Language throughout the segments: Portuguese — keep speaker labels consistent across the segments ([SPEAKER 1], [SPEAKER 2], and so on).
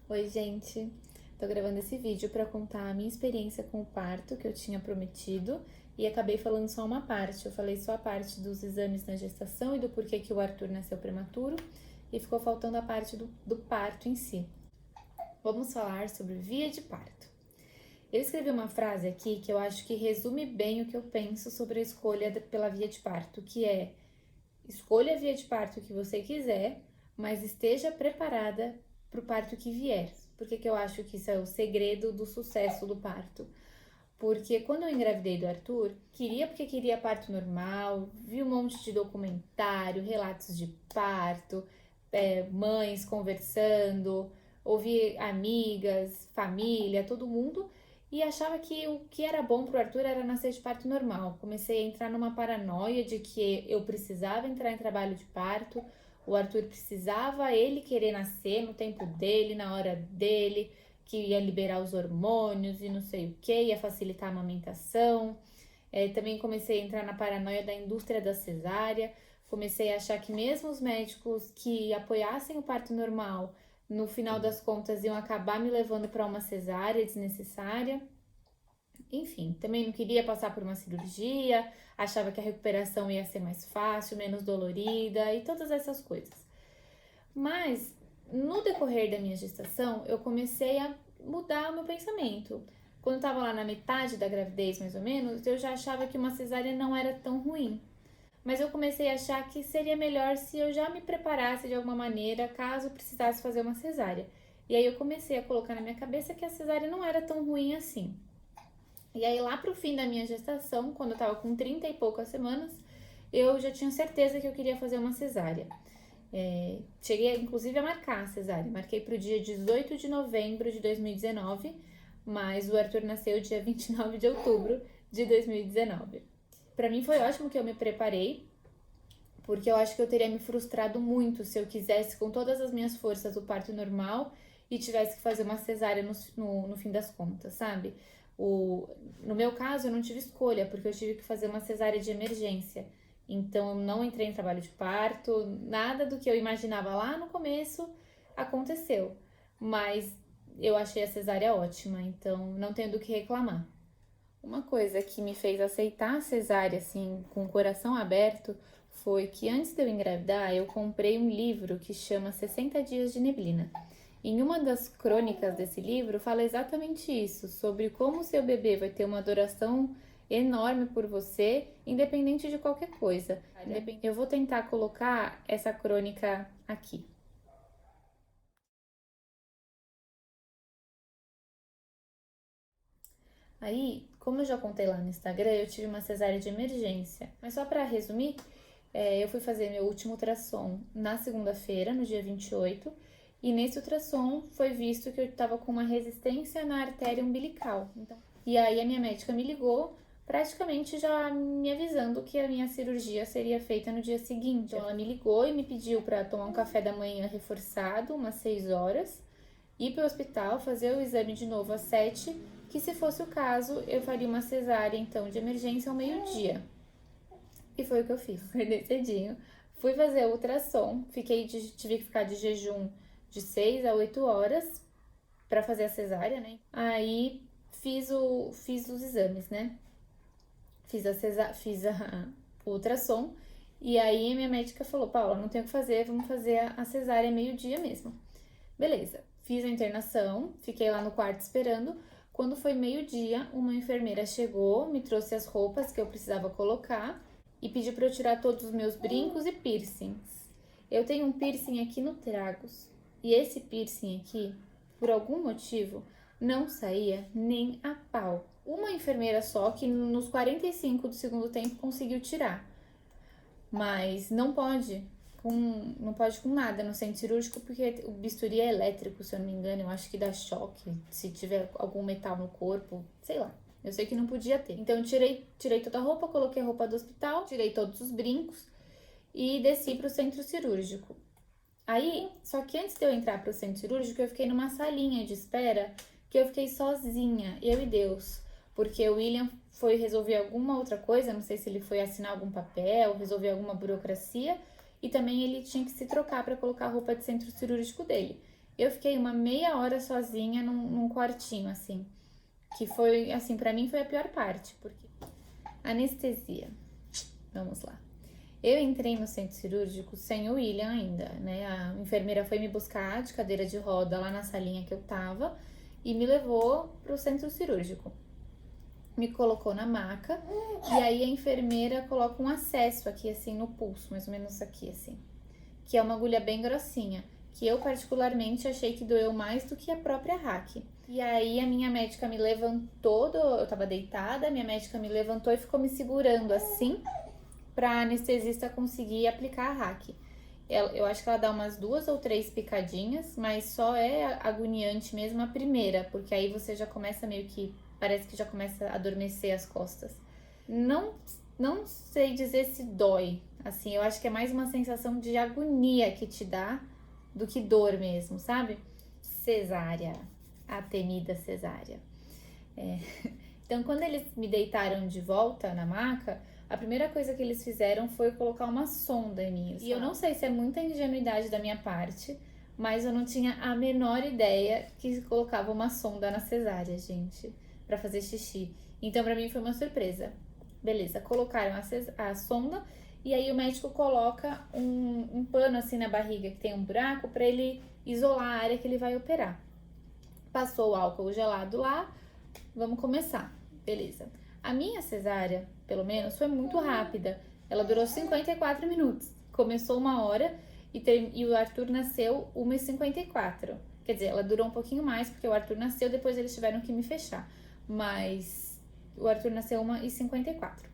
[SPEAKER 1] Oi, gente! Tô gravando esse vídeo para contar a minha experiência com o parto que eu tinha prometido e acabei falando só uma parte. Eu falei só a parte dos exames na gestação e do porquê que o Arthur nasceu prematuro e ficou faltando a parte do parto em si. Vamos falar sobre via de parto. Eu escrevi uma frase aqui que eu acho que resume bem o que eu penso sobre a escolha pela via de parto, que é: escolha a via de parto que você quiser, mas esteja preparada para o parto que vier. Por que eu acho que isso é o segredo do sucesso do parto? Porque quando eu engravidei do Arthur, queria porque queria parto normal, vi um monte de documentário, relatos de parto, mães conversando, ouvi amigas, família, todo mundo, e achava que o que era bom pro Arthur era nascer de parto normal. Comecei a entrar numa paranoia de que eu precisava entrar em trabalho de parto, o Arthur precisava ele querer nascer no tempo dele, na hora dele, que ia liberar os hormônios e não sei o que, ia facilitar a amamentação. Também comecei a entrar na paranoia da indústria da cesárea, comecei a achar que mesmo os médicos que apoiassem o parto normal, no final das contas iam acabar me levando para uma cesárea desnecessária. Enfim, também não queria passar por uma cirurgia, achava que a recuperação ia ser mais fácil, menos dolorida e todas essas coisas. Mas no decorrer da minha gestação, eu comecei a mudar o meu pensamento. Quando eu estava lá na metade da gravidez, mais ou menos, eu já achava que uma cesárea não era tão ruim. Mas eu comecei a achar que seria melhor se eu já me preparasse de alguma maneira, caso precisasse fazer uma cesárea. E aí eu comecei a colocar na minha cabeça que a cesárea não era tão ruim assim. E aí lá pro fim da minha gestação, quando eu tava com 30 e poucas semanas, eu já tinha certeza que eu queria fazer uma cesárea. Cheguei inclusive a marcar a cesárea, marquei para o dia 18 de novembro de 2019, mas o Arthur nasceu dia 29 de outubro de 2019. Para mim foi ótimo que eu me preparei, porque eu acho que eu teria me frustrado muito se eu quisesse com todas as minhas forças o parto normal e tivesse que fazer uma cesárea no fim das contas, sabe? No meu caso, eu não tive escolha, porque eu tive que fazer uma cesárea de emergência. Então, eu não entrei em trabalho de parto, nada do que eu imaginava lá no começo aconteceu. Mas eu achei a cesárea ótima, então não tenho do que reclamar. Uma coisa que me fez aceitar a cesárea, assim, com o coração aberto, foi que antes de eu engravidar, eu comprei um livro que chama 60 Dias de Neblina. Em uma das crônicas desse livro, fala exatamente isso, sobre como o seu bebê vai ter uma adoração enorme por você, independente de qualquer coisa. Eu vou tentar colocar essa crônica aqui. Aí, como eu já contei lá no Instagram, eu tive uma cesárea de emergência. Mas só para resumir, eu fui fazer meu último ultrassom na segunda-feira, no dia 28, e nesse ultrassom foi visto que eu estava com uma resistência na artéria umbilical. E aí a minha médica me ligou, praticamente já me avisando que a minha cirurgia seria feita no dia seguinte. Então ela me ligou e me pediu para tomar um café da manhã reforçado, umas 6 horas, ir para o hospital, fazer o exame de novo às 7, que se fosse o caso, eu faria uma cesárea então de emergência ao meio-dia. E foi o que eu fiz. Acordei cedinho, fui fazer o ultrassom, tive que ficar de jejum de 6 a 8 horas para fazer a cesárea, né? Aí fiz os exames, né? O ultrassom. E aí minha médica falou: Paula, não tem o que fazer, vamos fazer a cesárea meio-dia mesmo. Beleza, fiz a internação, fiquei lá no quarto esperando. Quando foi meio-dia, uma enfermeira chegou, me trouxe as roupas que eu precisava colocar e pediu para eu tirar todos os meus brincos e piercings. Eu tenho um piercing aqui no tragus e esse piercing aqui, por algum motivo, não saía nem a pau. Uma enfermeira só que nos 45 do segundo tempo conseguiu tirar, mas não pode com nada no centro cirúrgico, porque o bisturi é elétrico, se eu não me engano, eu acho que dá choque, se tiver algum metal no corpo, sei lá. Eu sei que não podia ter. Então eu tirei toda a roupa, coloquei a roupa do hospital, tirei todos os brincos e desci pro centro cirúrgico. Aí, só que antes de eu entrar pro centro cirúrgico, eu fiquei numa salinha de espera, que eu fiquei sozinha, eu e Deus, porque o William foi resolver alguma outra coisa, não sei se ele foi assinar algum papel, resolver alguma burocracia, e também ele tinha que se trocar para colocar a roupa de centro cirúrgico dele. Eu fiquei uma meia hora sozinha num quartinho, assim. Que foi, assim, pra mim foi a pior parte, porque anestesia. Vamos lá. Eu entrei no centro cirúrgico sem o William ainda, né? A enfermeira foi me buscar de cadeira de roda lá na salinha que eu tava e me levou pro centro cirúrgico. Me colocou na maca e aí a enfermeira coloca um acesso aqui, assim, no pulso, mais ou menos aqui, assim. Que é uma agulha bem grossinha, que eu particularmente achei que doeu mais do que a própria hack. E aí a minha médica me levantou, eu tava deitada, minha médica me levantou e ficou me segurando assim, pra anestesista conseguir aplicar a hack. Eu acho que ela dá umas 2 ou 3 picadinhas, mas só é agoniante mesmo a primeira, porque aí você já começa meio que, parece que já começa a adormecer as costas. Não sei dizer se dói, assim, eu acho que é mais uma sensação de agonia que te dá do que dor mesmo, sabe? Cesárea, a temida cesárea. Então, quando eles me deitaram de volta na maca, a primeira coisa que eles fizeram foi colocar uma sonda em mim. E eu não sei se é muita ingenuidade da minha parte, mas eu não tinha a menor ideia que colocava uma sonda na cesárea, gente, pra fazer xixi. Então, pra mim foi uma surpresa. Beleza, colocaram a sonda e aí o médico coloca um pano assim na barriga que tem um buraco pra ele isolar a área que ele vai operar. Passou o álcool gelado lá, vamos começar. Beleza. A minha cesárea, pelo menos, foi muito rápida. Ela durou 54 minutos. Começou 1 hora e o Arthur nasceu 1h54. Quer dizer, ela durou um pouquinho mais, porque o Arthur nasceu, depois eles tiveram que me fechar. Mas o Arthur nasceu 1h54.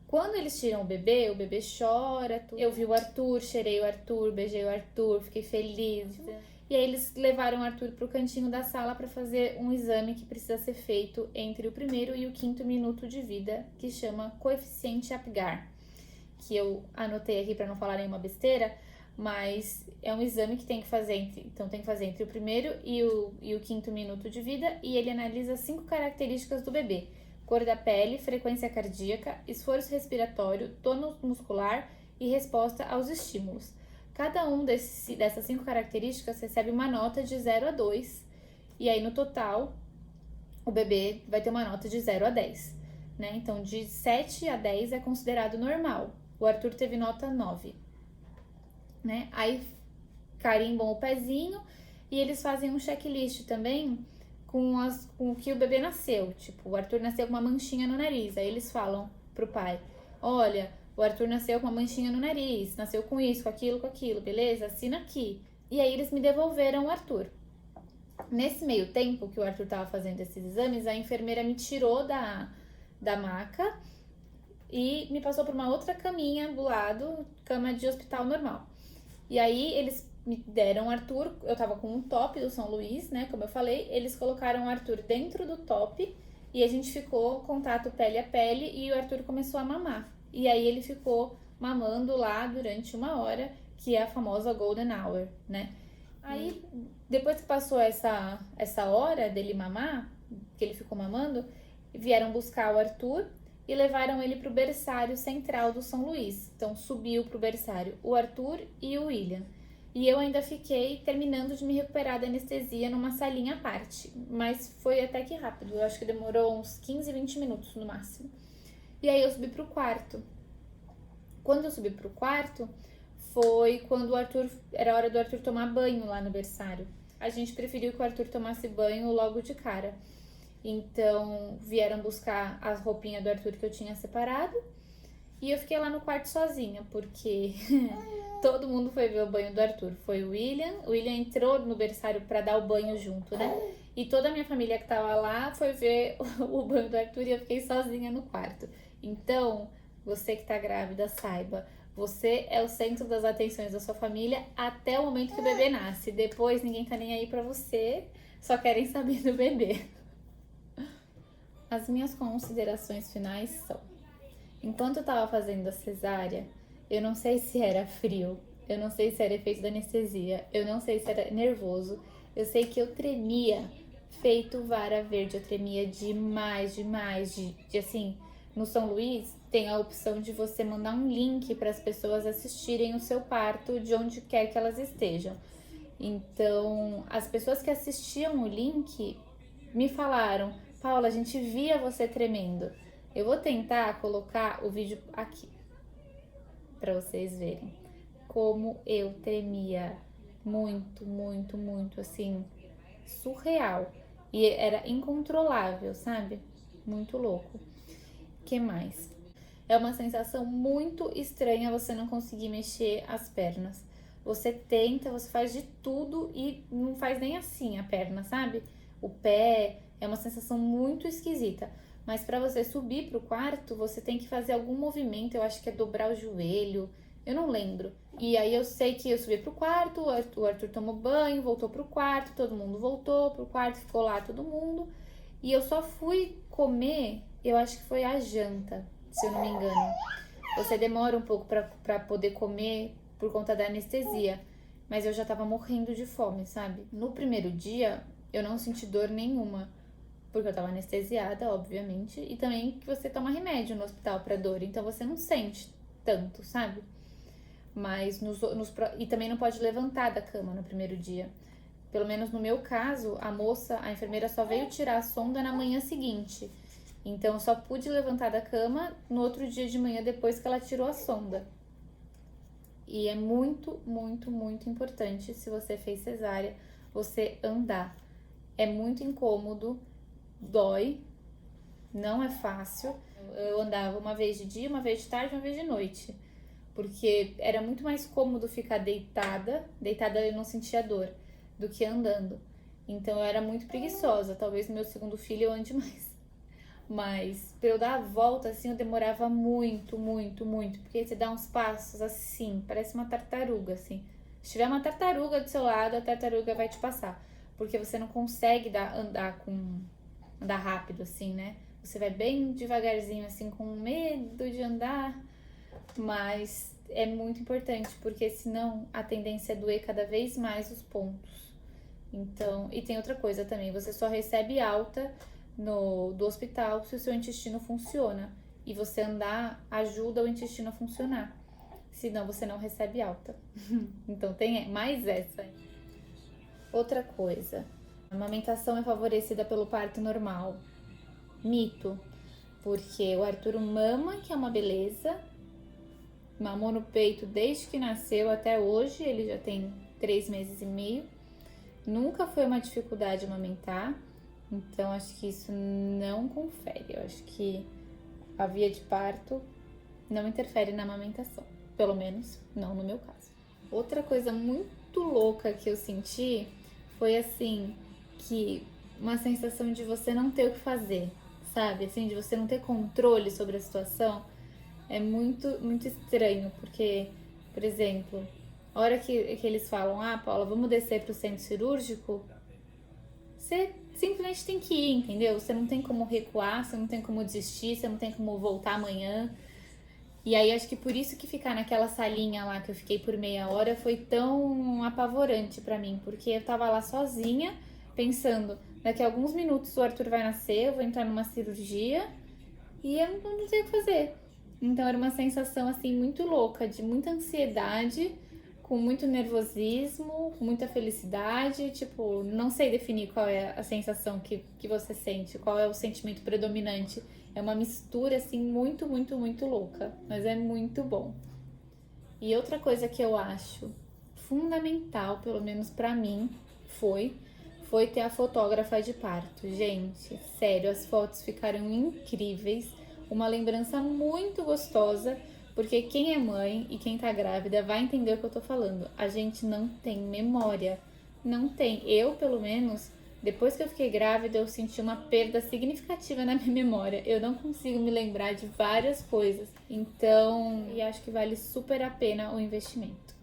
[SPEAKER 1] Quando eles tiram o bebê chora. Eu vi o Arthur, cheirei o Arthur, beijei o Arthur, fiquei feliz. E aí eles levaram o Arthur pro cantinho da sala para fazer um exame que precisa ser feito entre o 1º e o 5º minuto de vida, que chama coeficiente Apgar, que eu anotei aqui para não falar nenhuma besteira, mas é um exame que tem que fazer entre o 1º e o 5º minuto de vida, e ele analisa 5 características do bebê: cor da pele, frequência cardíaca, esforço respiratório, tônus muscular e resposta aos estímulos. Cada um dessas 5 características recebe uma nota de 0 a 2. E aí, no total, o bebê vai ter uma nota de 0 a 10. Né? Então, de 7 a 10 é considerado normal. O Arthur teve nota 9. Né? Aí, carimbam o pezinho e eles fazem um checklist também com o que o bebê nasceu. Tipo, o Arthur nasceu com uma manchinha no nariz. Aí eles falam pro pai: olha, o Arthur nasceu com uma manchinha no nariz, nasceu com isso, com aquilo, beleza? Assina aqui. E aí eles me devolveram o Arthur. Nesse meio tempo que o Arthur tava fazendo esses exames, a enfermeira me tirou da maca e me passou por uma outra caminha do lado, cama de hospital normal. E aí eles me deram o Arthur, eu tava com um top do São Luís, né, como eu falei, eles colocaram o Arthur dentro do top e a gente ficou contato pele a pele e o Arthur começou a mamar. E aí ele ficou mamando lá durante 1 hora, que é a famosa golden hour, né? Aí, depois que passou essa hora dele mamar, que ele ficou mamando, vieram buscar o Arthur e levaram ele pro berçário central do São Luís. Então, subiu pro berçário o Arthur e o William. E eu ainda fiquei terminando de me recuperar da anestesia numa salinha à parte. Mas foi até que rápido, eu acho que demorou uns 15, 20 minutos no máximo. E aí eu subi pro quarto. Quando eu subi pro quarto, foi quando era hora do Arthur tomar banho lá no berçário. A gente preferiu que o Arthur tomasse banho logo de cara. Então, vieram buscar as roupinhas do Arthur que eu tinha separado. E eu fiquei lá no quarto sozinha, porque todo mundo foi ver o banho do Arthur. Foi o William entrou no berçário pra dar o banho junto, né? E toda a minha família que tava lá foi ver o banho do Arthur e eu fiquei sozinha no quarto. Então, você que tá grávida, saiba, você é o centro das atenções da sua família até o momento que o bebê nasce. Depois ninguém tá nem aí pra você, só querem saber do bebê. As minhas considerações finais são: enquanto eu tava fazendo a cesárea, eu não sei se era frio, eu não sei se era efeito da anestesia, eu não sei se era nervoso, eu sei que eu tremia feito vara verde, eu tremia demais, assim, no São Luís tem a opção de você mandar um link para as pessoas assistirem o seu parto de onde quer que elas estejam. Então, as pessoas que assistiam o link me falaram: Paula, a gente via você tremendo. Eu vou tentar colocar o vídeo aqui para vocês verem como eu tremia muito, muito, muito, assim, surreal. E era incontrolável, sabe? Muito louco. Que mais? É uma sensação muito estranha você não conseguir mexer as pernas. Você tenta, você faz de tudo e não faz nem assim a perna, sabe? O pé, é uma sensação muito esquisita. Mas para você subir pro quarto, você tem que fazer algum movimento, eu acho que é dobrar o joelho, eu não lembro. E aí eu sei que eu subi pro quarto, o Arthur tomou banho, voltou pro quarto, todo mundo voltou pro quarto, ficou lá todo mundo. E eu só fui comer, eu acho que foi a janta, se eu não me engano. Você demora um pouco pra poder comer por conta da anestesia, mas eu já tava morrendo de fome, sabe? No primeiro dia, eu não senti dor nenhuma, porque eu tava anestesiada, obviamente, e também que você toma remédio no hospital pra dor, então você não sente tanto, sabe? Mas e também não pode levantar da cama no primeiro dia. Pelo menos no meu caso, a enfermeira só veio tirar a sonda na manhã seguinte. Então eu só pude levantar da cama no outro dia de manhã depois que ela tirou a sonda. E é muito, muito, muito importante, se você fez cesárea, você andar. É muito incômodo, dói, não é fácil. Eu andava uma vez de dia, uma vez de tarde, uma vez de noite. Porque era muito mais cômodo ficar deitada eu não sentia dor, do que andando. Então eu era muito preguiçosa, talvez no meu segundo filho eu ande mais. Mas pra eu dar a volta assim eu demorava muito, muito, muito. Porque você dá uns passos assim, parece uma tartaruga assim. Se tiver uma tartaruga do seu lado, a tartaruga vai te passar. Porque você não consegue andar rápido assim, né? Você vai bem devagarzinho assim, com medo de andar. Mas é muito importante, porque senão a tendência é doer cada vez mais os pontos. Então, e tem outra coisa também, você só recebe alta do hospital se o seu intestino funciona. E você andar ajuda o intestino a funcionar. Senão você não recebe alta. Então tem mais essa. Outra coisa, a amamentação é favorecida pelo parto normal. Mito, porque o Arthur mama, que é uma beleza, mamou no peito desde que nasceu até hoje, ele já tem 3 meses e meio. Nunca foi uma dificuldade amamentar, então acho que isso não confere. Eu acho que a via de parto não interfere na amamentação, pelo menos não no meu caso. Outra coisa muito louca que eu senti foi assim, que uma sensação de você não ter o que fazer, sabe? Assim, de você não ter controle sobre a situação. É muito, muito estranho, porque, por exemplo, a hora que eles falam, Paula, vamos descer pro centro cirúrgico, você simplesmente tem que ir, entendeu? Você não tem como recuar, você não tem como desistir, você não tem como voltar amanhã. E aí acho que por isso que ficar naquela salinha lá que eu fiquei por meia hora foi tão apavorante pra mim, porque eu tava lá sozinha, pensando, daqui a alguns minutos o Arthur vai nascer, eu vou entrar numa cirurgia e eu não sei o que fazer. Então era uma sensação assim muito louca, de muita ansiedade, com muito nervosismo, com muita felicidade, tipo, não sei definir qual é a sensação que você sente, qual é o sentimento predominante. É uma mistura assim muito, muito, muito louca, mas é muito bom. E outra coisa que eu acho fundamental, pelo menos pra mim, foi ter a fotógrafa de parto. Gente, sério, as fotos ficaram incríveis. Uma lembrança muito gostosa, porque quem é mãe e quem tá grávida vai entender o que eu tô falando. A gente não tem memória, não tem. Eu, pelo menos, depois que eu fiquei grávida, eu senti uma perda significativa na minha memória. Eu não consigo me lembrar de várias coisas. Então, e acho que vale super a pena o investimento.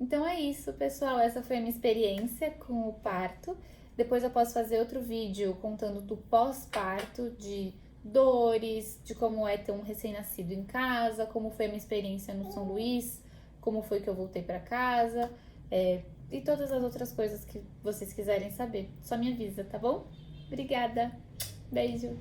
[SPEAKER 1] Então é isso, pessoal. Essa foi a minha experiência com o parto. Depois eu posso fazer outro vídeo contando do pós-parto, de dores, de como é ter um recém-nascido em casa, como foi a minha experiência no São Luís, como foi que eu voltei para casa, e todas as outras coisas que vocês quiserem saber. Só me avisa, tá bom? Obrigada. Beijo.